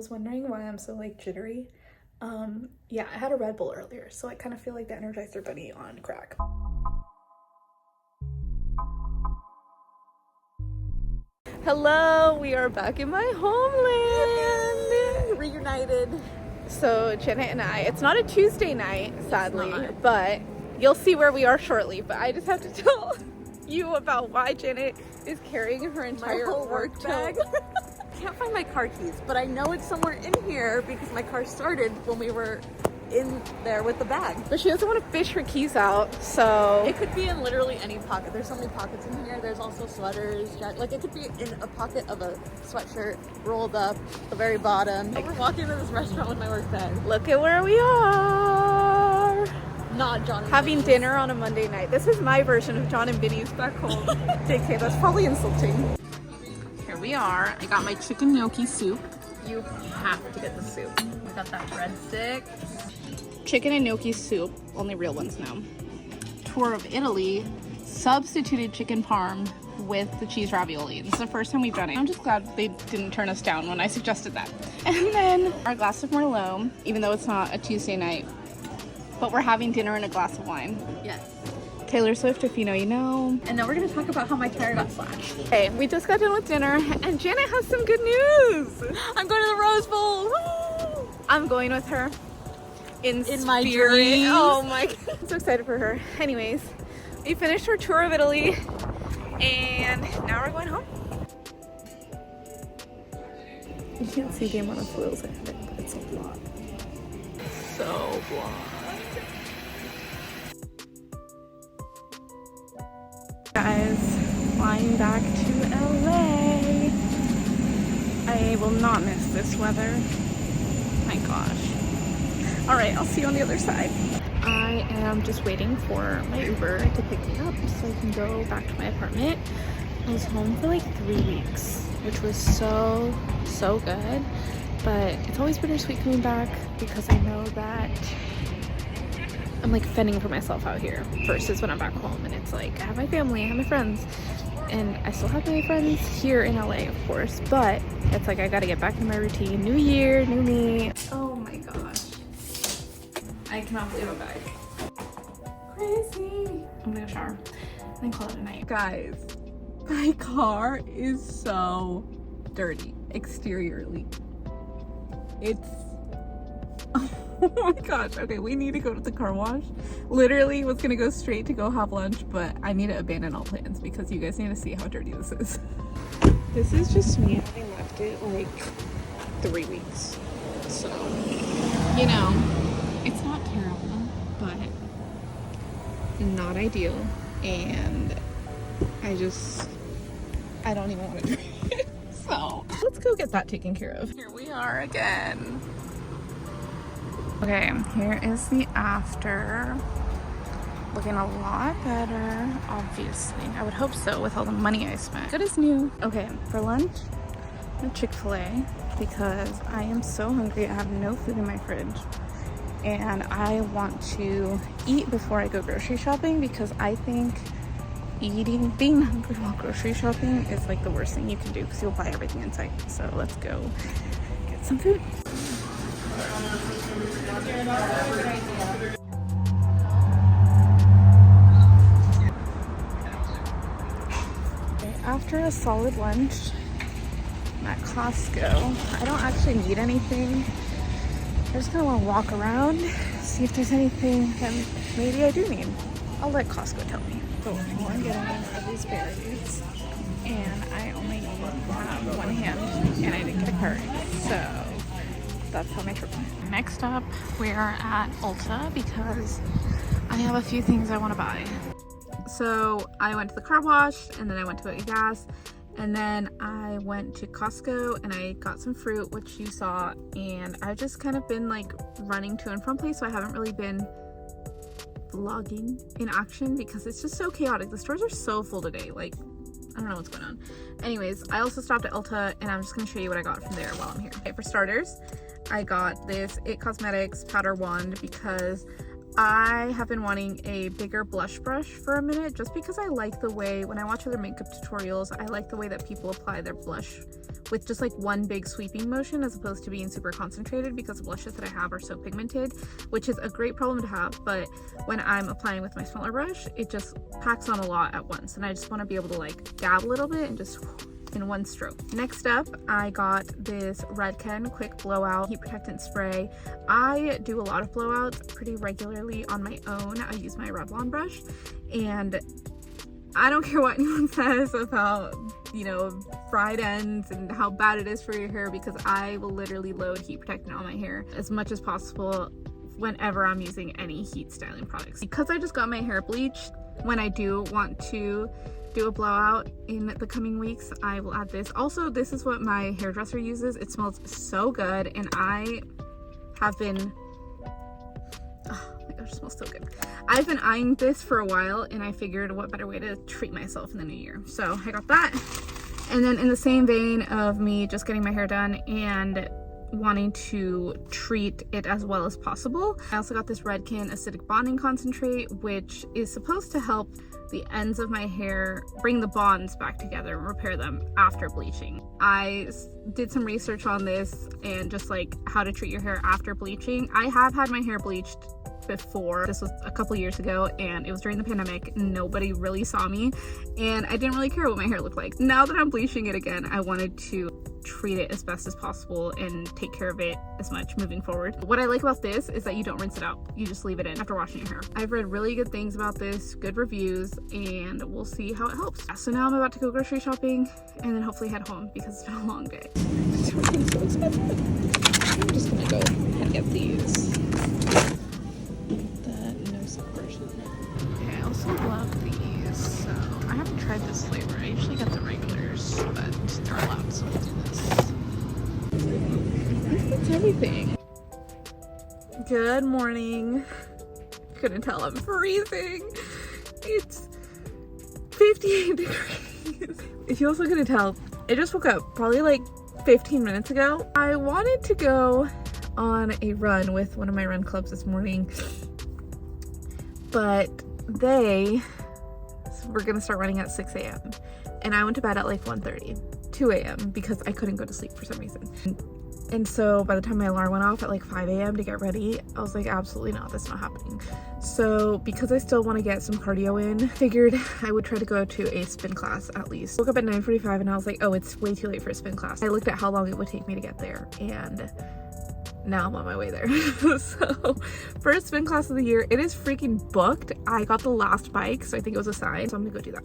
was wondering why I'm so like jittery. Yeah, I had a Red Bull earlier, so I kind of feel like the Energizer Bunny on crack. Hello, we are back in my homeland. Reunited. So Janet and I, it's not a Tuesday night, sadly, but you'll see where we are shortly. But I just have to tell you about why Janet is carrying her entire whole work bag. Can't find my car keys, but I know it's somewhere in here because my car started when we were in there with the bag. But she doesn't want to fish her keys out, so it could be in literally any pocket. There's so many pockets in here. There's also sweaters, like it could be in a pocket of a sweatshirt rolled up the very bottom. Like, we're walking into this restaurant with my work bag. Look at where we are. Not John and having Vinny's. Dinner on a Monday night. This is my version of John and Vinny's back home. JK, that's probably insulting. Here we are. I got my chicken gnocchi soup. You have to get the soup. We got that breadstick. Chicken and gnocchi soup, only real ones now. Tour of Italy, substituted chicken parm with the cheese ravioli. This is the first time we've done it. I'm just glad they didn't turn us down when I suggested that. And then our glass of Merlot, even though it's not a Tuesday night, but we're having dinner and a glass of wine. Yes. Taylor Swift, if you know, you know. And then we're gonna talk about how my tire got slashed. Okay, we just got done with dinner and Janet has some good news. I'm going to the Rose Bowl. Woo! I'm going with her. In my spirit. dreams. Oh my god. I'm so excited for her. Anyways, we finished our tour of Italy and now we're going home. You can't see the amount of foils I have, but it's a lot. So blonde. Guys, flying back to LA. I will not miss this weather. My gosh. All right, I'll see you on the other side. I am just waiting for my Uber to pick me up so I can go back to my apartment. I was home for like 3 weeks, which was so good. But it's always bittersweet coming back because I know that I'm like fending for myself out here versus when I'm back home and it's like I have my family, I have my friends, and I still have my friends here in LA, of course, but it's like I gotta get back in my routine. New year, new me. Oh my gosh. I cannot believe I'm back. Crazy. I'm gonna shower and then call it a night. Guys, my car is so dirty exteriorly. It's oh my gosh. Okay, we need to go to the car wash. Literally was gonna go straight to go have lunch, but I need to abandon all plans because you guys need to see how dirty this is. This is just me having left it like 3 weeks. So, you know, it's not terrible, but not ideal. And I don't even want to do it. So let's go get that taken care of. Here we are again. Okay, here is the after. Looking a lot better, obviously. I would hope so with all the money I spent. Good as new. Okay, for lunch, I'm Chick-fil-A because I am so hungry. I have no food in my fridge. And I want to eat before I go grocery shopping because I think being hungry while grocery shopping is like the worst thing you can do because you'll buy everything in sight. So let's go get some food. After a solid lunch at Costco, I don't actually need anything. I just kind of want to walk around, see if there's anything that maybe I do need. I'll let Costco tell me. So all I'm getting are these berries, and I only have one hand, and I didn't get a card, so that's how my trip went. Next up, we're at Ulta because I have a few things I want to buy. So I went to the car wash, and then I went to get gas, and then I went to Costco and I got some fruit, which you saw, and I've just kind of been like running to and from place, so I haven't really been vlogging in action because it's just so chaotic. The stores are so full today, like I don't know what's going on. Anyways, I also stopped at Ulta and I'm just going to show you what I got from there while I'm here. Okay, for starters, I got this It Cosmetics powder wand because I have been wanting a bigger blush brush for a minute, just because I like the way, when I watch other makeup tutorials, I like the way that people apply their blush with just like one big sweeping motion as opposed to being super concentrated, because the blushes that I have are so pigmented, which is a great problem to have. But when I'm applying with my smaller brush, it just packs on a lot at once, and I just want to be able to like dab a little bit and just in one stroke. Next up, I got this Redken Quick Blowout Heat Protectant Spray. I do a lot of blowouts pretty regularly on my own. I use my Revlon brush, and I don't care what anyone says about, you know, fried ends and how bad it is for your hair, because I will literally load heat protectant on my hair as much as possible whenever I'm using any heat styling products. Because I just got my hair bleached, when I do want to do a blowout in the coming weeks, I will add this. Also, this is what my hairdresser uses. It smells so good, and I have been, oh my gosh, it smells so good. I've been eyeing this for a while, and I figured what better way to treat myself in the new year. So I got that. And then in the same vein of me just getting my hair done and wanting to treat it as well as possible, I also got this Redken Acidic Bonding Concentrate, which is supposed to help the ends of my hair bring the bonds back together and repair them after bleaching. I did some research on this and just like how to treat your hair after bleaching. I have had my hair bleached before. This was a couple years ago, and it was during the pandemic. Nobody really saw me, and I didn't really care what my hair looked like. Now that I'm bleaching it again, I wanted to treat it as best as possible and take care of it as much moving forward. What I like about this is that you don't rinse it out. You just leave it in after washing your hair. I've read really good things about this, good reviews, and we'll see how it helps. So now I'm about to go grocery shopping and then hopefully head home because it's been a long day. Everything's so expensive. I'm just gonna go and get these. The no soap version. Okay, I also love these. So I haven't tried this flavor. I usually get the regulars, but they're allowed, so we'll do this. That's everything. Good morning. Couldn't tell I'm freezing. It's 58 degrees. If you also couldn't tell, I just woke up probably like 15 minutes ago. I wanted to go on a run with one of my run clubs this morning, but they were gonna start running at 6 a.m. and I went to bed at like 1:30, 2 a.m. because I couldn't go to sleep for some reason. And so by the time my alarm went off at like 5 a.m. to get ready, I was like, absolutely not, that's not happening. So because I still want to get some cardio in, figured I would try to go to a spin class at least. Woke up at 9:45 and I was like, oh, it's way too late for a spin class. I looked at how long it would take me to get there, and now I'm on my way there. So first spin class of the year, it is freaking booked. I got the last bike, so I think it was a sign, so I'm gonna go do that.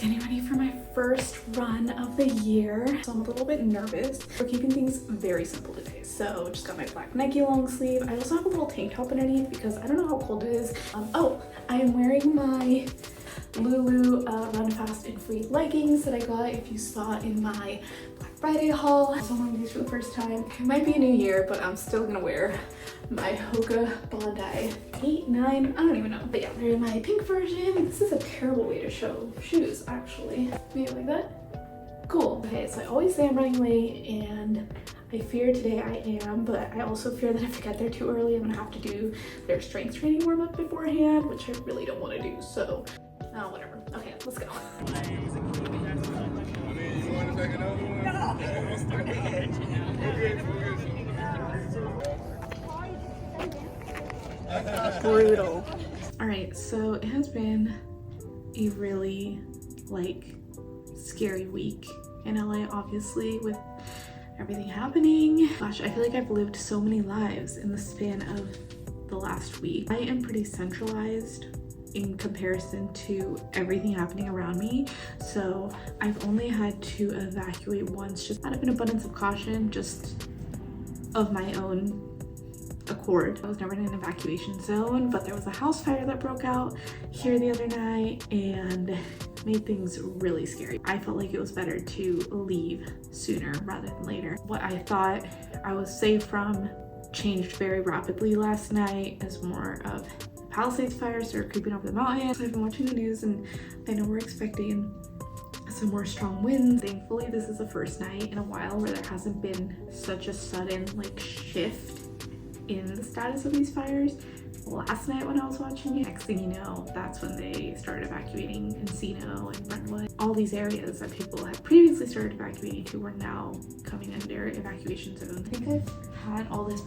Getting ready for my first run of the year, so I'm a little bit nervous. We're keeping things very simple today. So just got my black Nike long sleeve. I also have a little tank top underneath because I don't know how cold it is. Oh, I am wearing my Lulu Run Fast and Free leggings that I got, if you saw in my Black Friday haul. I'm also wearing these for the first time. It might be a new year, but I'm still gonna wear my Hoka Bondi 8, 9, I don't even know. But yeah, they're in my pink version. This is a terrible way to show shoes, actually. Maybe like that? Cool. Okay, so I always say I'm running late, and I fear today I am, but I also fear that if I get there too early, I'm gonna have to do their strength training warm up beforehand, which I really don't want to do, so whatever. Okay, let's go. Brutal. All right, so it has been a really scary week in LA, obviously, with everything happening. Gosh, I feel like I've lived so many lives in the span of the last week. I am pretty centralized in comparison to everything happening around me, so I've only had to evacuate once, just out of an abundance of caution, just of my own accord. I was never in an evacuation zone, but there was a house fire that broke out here the other night and made things really scary. I felt like it was better to leave sooner rather than later. What I thought I was safe from changed very rapidly last night as more of Palisades fire started creeping over the mountain. So I've been watching the news and I know we're expecting some more strong winds. Thankfully, this is the first night in a while where there hasn't been such a sudden shift in the status of these fires last night when I was watching it. Next thing you know, that's when they started evacuating Encino and Brentwood. All these areas that people had previously started evacuating to were now coming under evacuation zones. I think I've had all this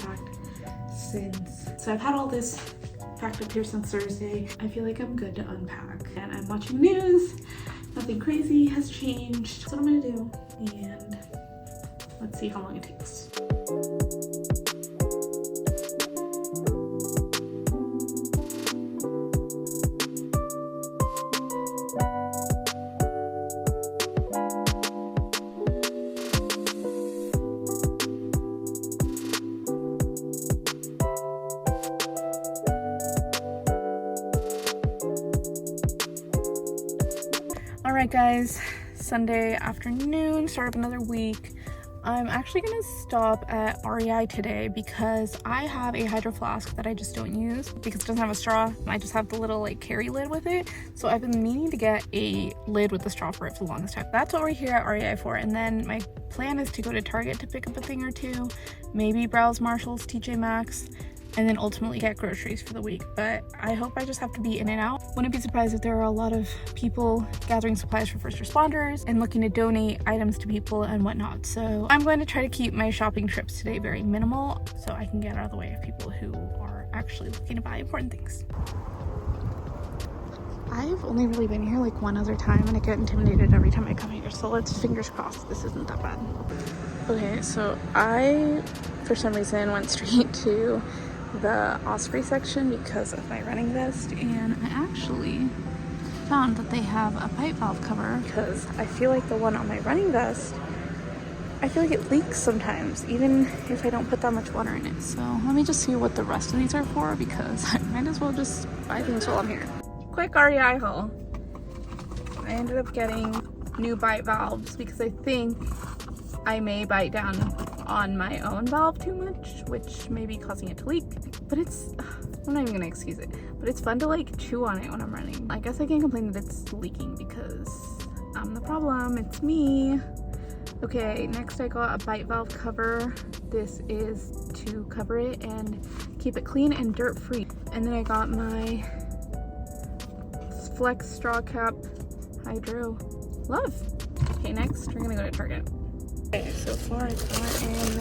packed up here since Thursday. I feel like I'm good to unpack, and I'm watching news. Nothing crazy has changed. That's what I'm gonna do, and let's see how long it takes. Alright guys, Sunday afternoon, start of another week. I'm actually gonna stop at REI today because I have a hydro flask that I just don't use because it doesn't have a straw. I just have the little like carry lid with it. So I've been meaning to get a lid with the straw for it for the longest time. That's what we're here at REI for. And then my plan is to go to Target to pick up a thing or two, maybe browse Marshalls, TJ Maxx, and then ultimately get groceries for the week. But I hope I just have to be in and out. Wouldn't be surprised if there are a lot of people gathering supplies for first responders and looking to donate items to people and whatnot. So I'm going to try to keep my shopping trips today very minimal so I can get out of the way of people who are actually looking to buy important things. I've only really been here like one other time and I get intimidated every time I come here. So let's fingers crossed this isn't that bad. Okay, so I, for some reason, went straight to the Osprey section because of my running vest, and I actually found that they have a pipe valve cover because I feel like the one on my running vest, I feel like it leaks sometimes even if I don't put that much water in it. So let me just see what the rest of these are for because I might as well just buy things while I'm here. Quick REI haul. I ended up getting new bite valves because I think I may bite down on my own valve too much, which may be causing it to leak. But I'm not even gonna excuse it, but it's fun to like chew on it when I'm running. I guess I can't complain that it's leaking because I'm the problem, it's me. Okay, next I got a bite valve cover. This is to cover it and keep it clean and dirt free. And then I got my Flex straw cap hydro love. Okay, next we're gonna go to Target. Okay, so far I got in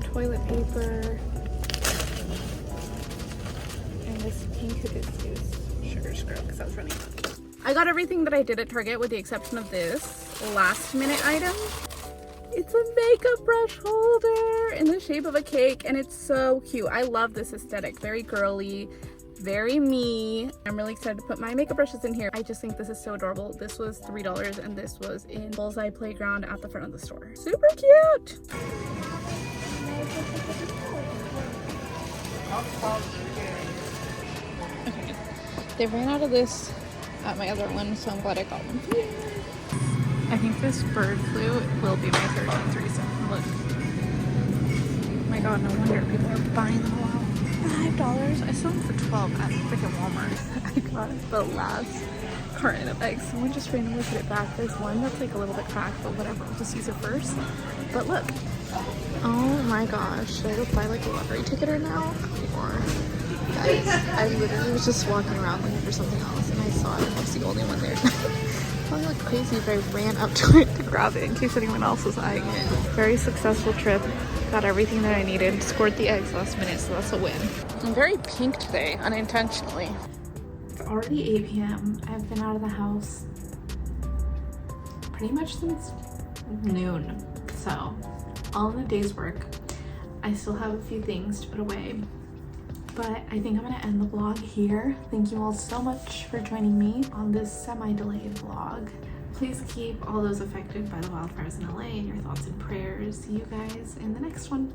toilet paper and this pink is sugar scrub because I was running out. I got everything that I did at Target with the exception of this last minute item. It's a makeup brush holder in the shape of a cake and it's so cute. I love this aesthetic, very girly, very me. I'm really excited to put my makeup brushes in here. I just think this is so adorable. This was $3 and this was in Bullseye Playground at the front of the store. Super cute! Okay, they ran out of this at my other one, so I'm glad I got one. I think this bird flu will be my third one threesome. Look. Oh my god, no wonder people are buying them a lot. $5. I saw them for $12 at freaking Walmart. I got the last carton of eggs. Someone just randomly put it back. There's one that's like a little bit cracked, but whatever. I'll just use it first. But look. Oh my gosh. Should I go buy like a lottery ticket or now? Or guys, I literally was just walking around looking for something else and I saw it. I was the only one there. I probably look crazy if I ran up to it to grab it in case anyone else was eyeing it. Very successful trip. Got everything that I needed. Scored the eggs last minute, so that's a win. I'm very pink today, unintentionally. It's already 8 p.m. I've been out of the house pretty much since noon. So, all of the day's work. I still have a few things to put away. But I think I'm gonna end the vlog here. Thank you all so much for joining me on this semi-delayed vlog. Please keep all those affected by the wildfires in LA in your thoughts and prayers. See you guys in the next one.